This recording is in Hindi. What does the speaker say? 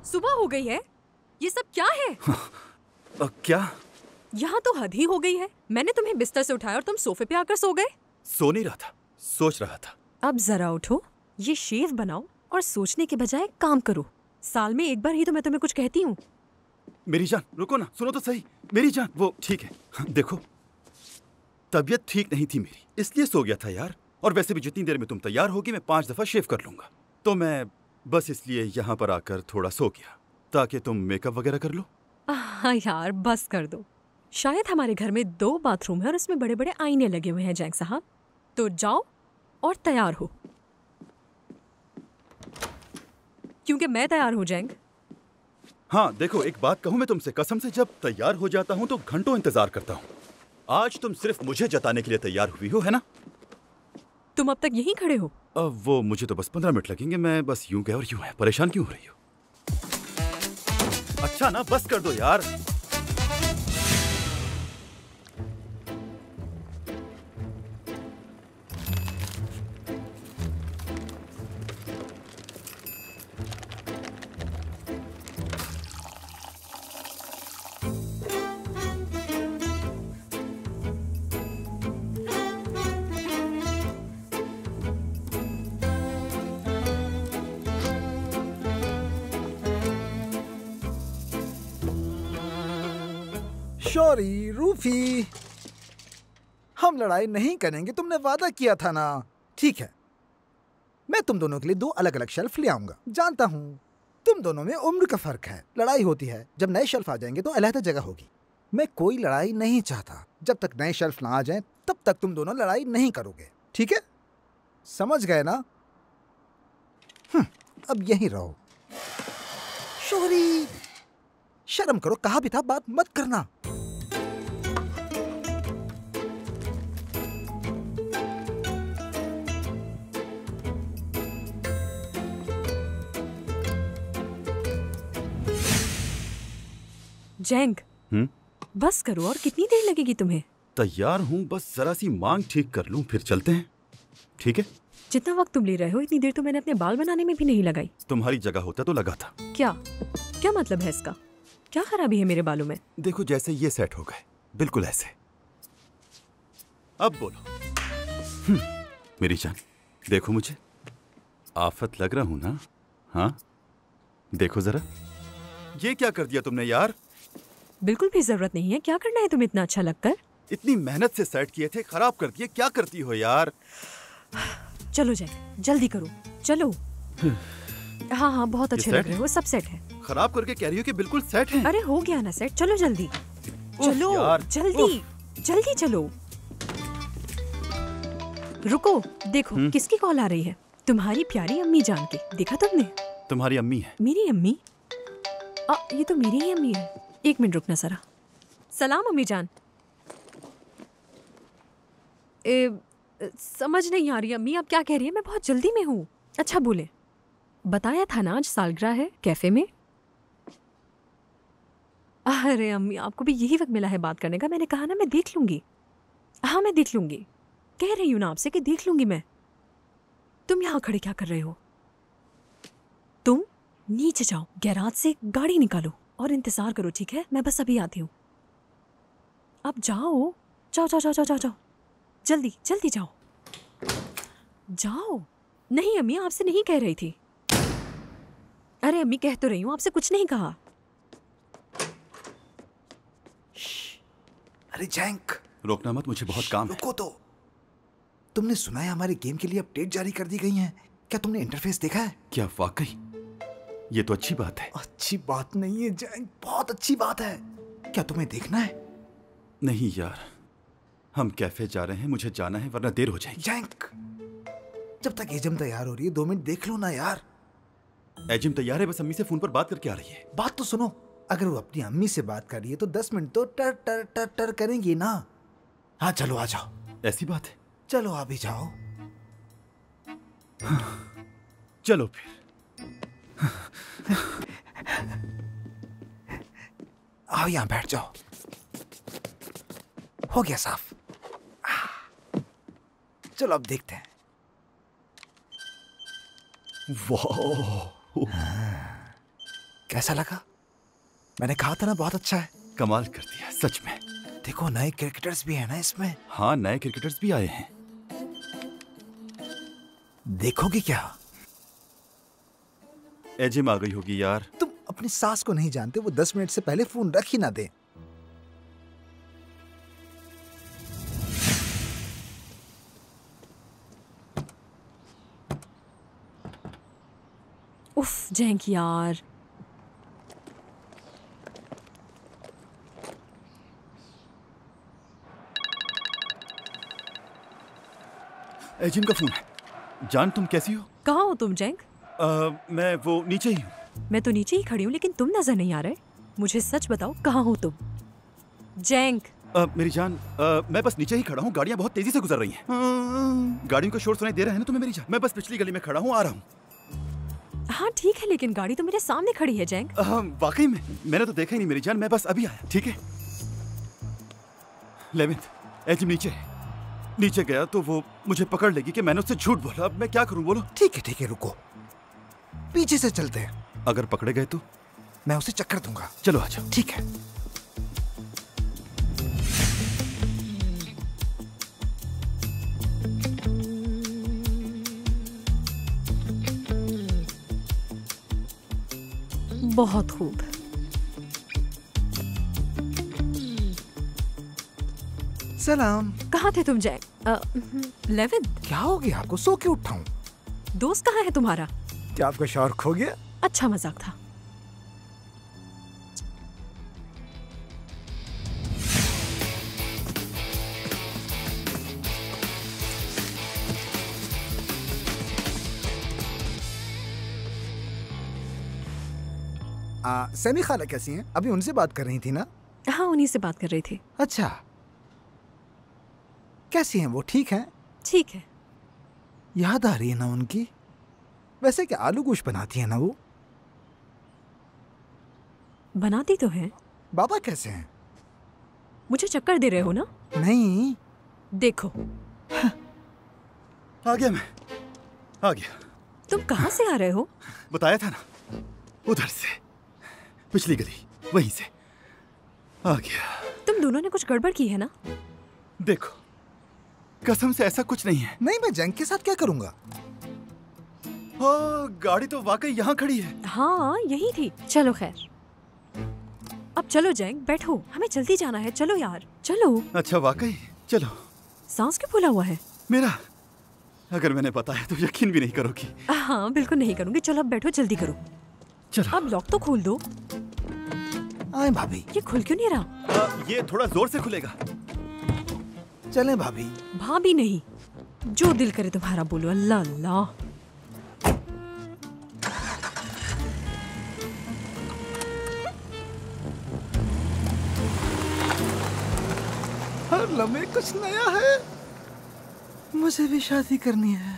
सुबह हो गई है, ये सब क्या है? क्या? यहाँ तो हद ही हो गई है। मैंने तुम्हें बिस्तर से उठाया और तुम सोफे पे आकर सो गए। सो नहीं रहा था, सोच रहा था। अब जरा उठो, ये शेव बनाओ और सोचने के बजाय काम करो। साल में एक बार ही तो मैं तुम्हें कुछ कहती हूँ। मेरी जान रुको ना, सुनो तो सही। मेरी जान, वो ठीक है। देखो, तबीयत ठीक नहीं थी मेरी, इसलिए सो गया था यार। और वैसे भी जितनी देर में तुम तैयार होगी मैं 5 दफा शेव कर लूंगा। तो मैं बस इसलिए यहाँ पर आकर थोड़ा सो गया ताकि तुम मेकअप वगैरह कर लो। हाँ यार, बस कर दो। शायद हमारे घर में 2 बाथरूम है और उसमें बड़े बड़े आईने लगे हुए हैं जैंग साहब। तो जाओ और तैयार हो, क्योंकि मैं तैयार हूँ जैंग। हाँ देखो, एक बात कहूँ मैं तुमसे, कसम से जब तैयार हो जाता हूँ तो घंटों इंतजार करता हूँ। आज तुम सिर्फ मुझे जताने के लिए तैयार हुई हो, है ना? तुम अब तक यहीं खड़े हो? अब वो मुझे तो बस 15 मिनट लगेंगे। मैं बस यूं गया और यूं है। परेशान क्यों हो रही हो? अच्छा ना, बस कर दो यार। शौरी, रूफी, हम लड़ाई नहीं करेंगे, तुमने वादा किया था ना। ठीक है, मैं तुम दोनों के लिए 2 अलग अलग शेल्फ ले आऊंगा। जानता हूं तुम दोनों में उम्र का फर्क है, लड़ाई होती है। जब नए शेल्फ आ जाएंगे तो अलग जगह होगी। मैं कोई लड़ाई नहीं चाहता। जब तक नए शेल्फ ना आ जाएं तब तक तुम दोनों लड़ाई नहीं करोगे, ठीक है? समझ गए ना? अब यहीं रहो। शौरी, शर्म करो, कहा भी था बात मत करना। जैंग, बस करो, और कितनी देर लगेगी तुम्हें? तैयार हूँ, बस जरा सी मांग ठीक कर लूं फिर चलते हैं, ठीक है? जितना वक्त तुम ले रहे हो इतनी देर तो मैंने अपने बाल बनाने में भी नहीं लगाई। तुम्हारी जगह होता तो लगा था। क्या क्या मतलब है इसका? क्या खराबी है मेरे बालों में? देखो, जैसे ये सेट हो गए, बिल्कुल ऐसे। अब बोलो। मेरी जान, देखो मुझे, आफत लग रहा हूं ना? हाँ, देखो जरा, ये क्या कर दिया तुमने यार? बिल्कुल भी जरूरत नहीं है। क्या करना है तुम्हें इतना अच्छा लगकर? इतनी मेहनत से सेट किए थे, खराब कर दिए। क्या करती हो यार? चलो जैंग, जल्दी करो, चलो। हाँ हाँ, बहुत अच्छे लग रहे हो, सब सेट है। खराब करके कह रही हो कि बिल्कुल सेट है। अरे हो गया ना सेट, चलो जल्दी, चलो जल्दी जल्दी चलो। रुको, देखो किसकी कॉल आ रही है? तुम्हारी प्यारी अम्मी जान की। देखा तुमने? तुम्हारी अम्मी है? मेरी अम्मी? ये तो मेरी ही अम्मी है। एक मिनट रुकना जरा। सलाम अम्मी जान। समझ नहीं आ रही अम्मी, आप क्या कह रही है? मैं बहुत जल्दी में हूँ। अच्छा बोले, बताया था ना आज सालगिरह है कैफे में। अरे अम्मी, आपको भी यही वक्त मिला है बात करने का। मैंने कहा ना मैं देख लूंगी। हाँ मैं देख लूंगी, कह रही हूँ ना आपसे कि देख लूंगी मैं। तुम यहाँ खड़े क्या कर रहे हो? तुम नीचे जाओ, गैराज से गाड़ी निकालो और इंतजार करो, ठीक है? मैं बस अभी आती हूँ। अब जाओ, जाओ जाओ जाओ जाओ जाओ जाओ, जल्दी जल्दी जाओ जाओ। नहीं अम्मी, आपसे नहीं कह रही थी। अरे अम्मी, कह तो रही हूँ, आपसे कुछ नहीं कहा। अरे जैंक, रोकना मत, मुझे बहुत काम है। रुको तो। तुमने सुना है हमारे गेम के लिए अपडेट जारी कर दी गई है? क्या तुमने इंटरफेस देखा है? क्या वाकई? ये तो अच्छी बात है। अच्छी बात नहीं है जैंक, बहुत अच्छी बात है। क्या तुम्हें देखना है? नहीं यार, हम कैफे जा रहे हैं, मुझे जाना है वरना देर हो जाएगी। जैंक, जब तक एजम तैयार हो रही है 2 मिनट देख लो ना यार। एजिम तैयार है, बस अम्मी से फोन पर बात करके आ रही है। बात तो सुनो, अगर वो अपनी अम्मी से बात कर रही है तो 10 मिनट तो टर टर टर टर करेंगी ना। हाँ चलो आ जाओ। ऐसी बात है? चलो आ भी जाओ। चलो फिर। आओ यहां बैठ जाओ। हो गया साफ। चलो अब देखते हैं। वाह, कैसा लगा? मैंने कहा था ना बहुत अच्छा है। कमाल कर दिया सच में। देखो नए क्रिकेटर्स भी हैं ना इसमें। हाँ, नए क्रिकेटर्स भी आए हैं। देखोगे क्या? एजिम आ गई होगी यार। तुम अपनी सास को नहीं जानते, वो 10 मिनट से पहले फोन रख ही ना दे। उफ जैंक यार। एजिम का फोन है। जान तुम कैसी हो? कहाँ हो तुम जैंक? मैं वो नीचे ही हूँ। मैं तो नीचे ही खड़ी हूँ लेकिन तुम नजर नहीं आ रहे। मुझे सच बताओ कहाँ हो तुम? जैंक। मेरी जान, मैं बस नीचे ही खड़ा हूँ। गाड़ियाँ बहुत तेजी से गुजर रही हैं। गाड़ियों का शोर सुनाई दे रहा है ना तुम्हें मेरी जान? मैं बस पिछली गली में खड़ा हूँ, आ रहा हूँ। हाँ ठीक है लेकिन गाड़ी तो मेरे सामने खड़ी है जैंक। वाकई में मैंने तो देखा ही नहीं मेरी जान। मैं बस अभी आया। ठीक है लेविन, एजिम नीचे है। नीचे गया तो वो मुझे पकड़ लेगी कि मैंने उससे झूठ बोला। अब मैं क्या करूं बोलो? ठीक है रुको, पीछे से चलते हैं। अगर पकड़े गए तो? मैं उसे चक्कर दूंगा। चलो आ जाओ। ठीक है। बहुत खूब। सलाम। कहाँ थे तुम जैक? लेविन, क्या हो गया आपको? सो के उठाऊं? दोस्त कहाँ है तुम्हारा? क्या आपका शौहर खो गया? अच्छा मजाक था। सैमी खाला कैसी हैं? अभी उनसे बात कर रही थी ना? हाँ उन्हीं से बात कर रही थी। अच्छा, कैसी हैं वो? ठीक हैं? ठीक है। याद आ रही है ना उनकी? वैसे क्या आलू गोश्त बनाती है ना वो? बनाती तो है। बाबा कैसे हैं? मुझे चक्कर दे रहे हो ना? नहीं। देखो। आ गया मैं, आ गया। तुम कहाँ से आ रहे हो? बताया था ना, उधर से, पिछली गली, वहीं से आ गया। तुम दोनों ने कुछ गड़बड़ की है ना? देखो, कसम से ऐसा कुछ नहीं है। नहीं, मैं जैंक के साथ क्या करूंगा? हाँ, गाड़ी तो वाकई यहाँ खड़ी है। हाँ यही थी। चलो खैर, अब चलो जैंक, बैठो, हमें जल्दी जाना है। चलो यार चलो। अच्छा वाकई? चलो। सांस क्यों फूला हुआ है? मेरा, अगर मैंने बताया तो यकीन भी नहीं करोगी। हाँ बिल्कुल नहीं करूंगी। चलो अब बैठो, जल्दी करो। चलो। अब लॉक तो खोल दो। आए भाभी। ये खुल क्यों नहीं रहा? ये थोड़ा जोर से खुलेगा। चलें भाभी? भाभी नहीं, जो दिल करे तुम्हारा बोलो। अल्लाह अल्लाह। हर लम्हे कुछ नया है। मुझे भी शादी करनी है।